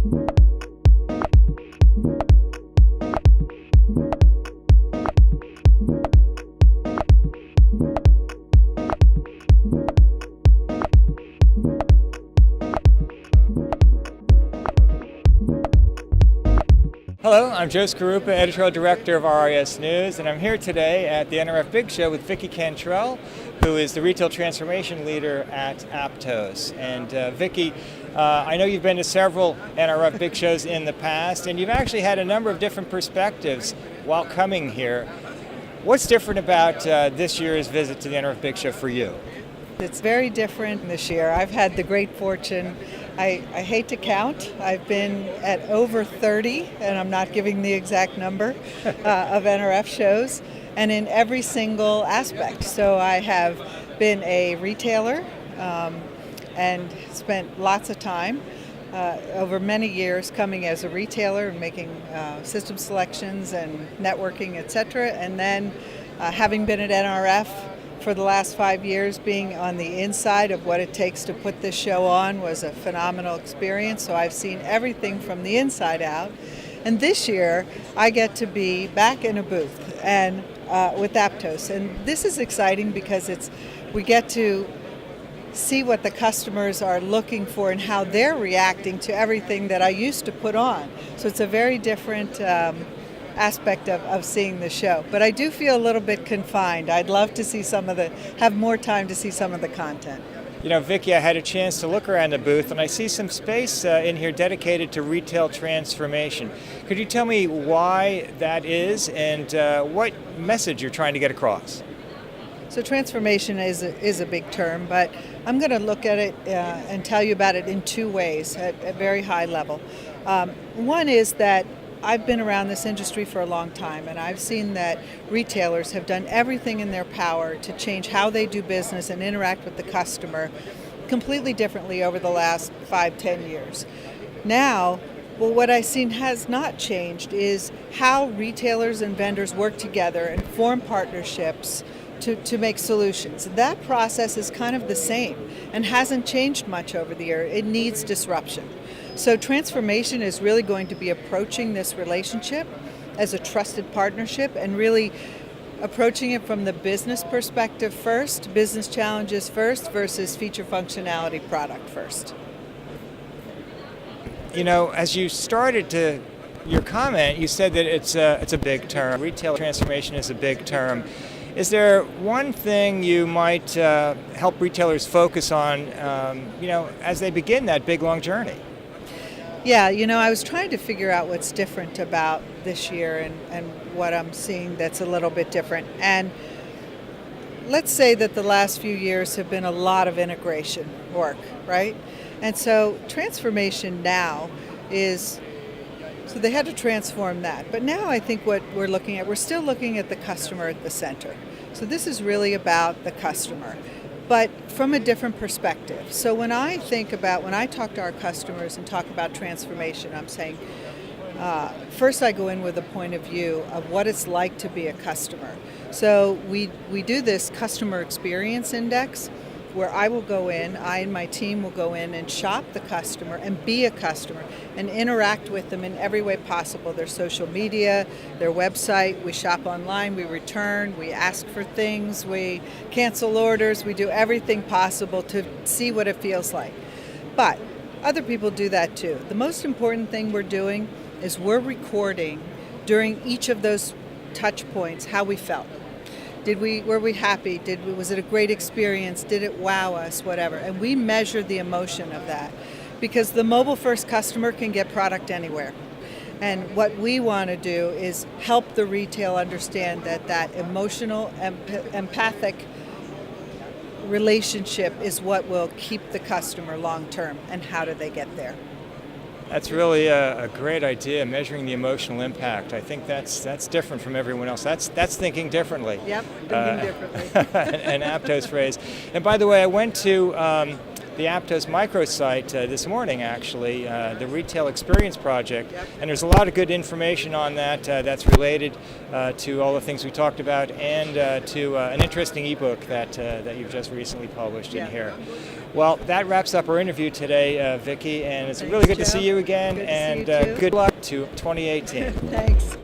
Hello, I'm Joe Skorupa, Editorial Director of RIS News, and I'm here today at the NRF Big Show with Vicki Cantrell, who is the Retail Transformation Leader at Aptos. And Vicki, I know you've been to several NRF Big Shows in the past, and you've actually had a number of different perspectives while coming here. What's different about this year's visit to the NRF Big Show for you? It's very different this year. I've had the great fortune, I hate to count, I've been at over 30, and I'm not giving the exact number, of NRF shows, and in every single aspect. So I have been a retailer and spent lots of time over many years coming as a retailer and making system selections and networking, etc. And then having been at NRF for the last 5 years, being on the inside of what it takes to put this show on was a phenomenal experience. So I've seen everything from the inside out. And this year, I get to be back in a booth and with Aptos. And this is exciting because we get to see what the customers are looking for and how they're reacting to everything that I used to put on. So it's a very different aspect of seeing the show. But I do feel a little bit confined. I'd love to see have more time to see some of the content. You know, Vicki, I had a chance to look around the booth, and I see some space in here dedicated to retail transformation. Could you tell me why that is and what message you're trying to get across? So transformation is a big term, but I'm going to look at it and tell you about it in two ways at a very high level. One is that I've been around this industry for a long time, and I've seen that retailers have done everything in their power to change how they do business and interact with the customer completely differently over the last 5-10 years. Now, what I've seen has not changed is how retailers and vendors work together and form partnerships to make solutions. That process is kind of the same and hasn't changed much over the year. It needs disruption. So transformation is really going to be approaching this relationship as a trusted partnership and really approaching it from the business perspective first, business challenges first versus feature functionality product first. You know, as you started your comment, you said that it's a big term. Retail transformation is a big term. Is there one thing you might help retailers focus on, as they begin that big, long journey? Yeah, I was trying to figure out what's different about this year and what I'm seeing that's a little bit different. And let's say that the last few years have been a lot of integration work, right? And so transformation now so they had to transform that. But now I think what we're still looking at the customer at the center. So this is really about the customer, but from a different perspective. So when I talk to our customers and talk about transformation, I'm saying, first I go in with a point of view of what it's like to be a customer. So we do this customer experience index where I and my team will go in and shop the customer and be a customer and interact with them in every way possible. Their social media, their website, we shop online, we return, we ask for things, we cancel orders, we do everything possible to see what it feels like. But other people do that too. The most important thing we're doing is we're recording during each of those touch points how we felt. Were we happy? Was it a great experience? Did it wow us? Whatever. And we measure the emotion of that because the mobile-first customer can get product anywhere. And what we want to do is help the retail understand that emotional, empathic relationship is what will keep the customer long-term. And how do they get there? That's really a great idea, measuring the emotional impact. I think that's different from everyone else. That's thinking differently. Yep, thinking differently. An Aptos phrase. And by the way, I went to the Aptos microsite this morning, actually, the Retail Experience Project, and there's a lot of good information on that that's related to all the things we talked about and to an interesting ebook that you've just recently published in here. Well, that wraps up our interview today, Vicki, and it's Thanks, really good to Joe. see you again, Good to see and you too. good luck to 2018. Thanks.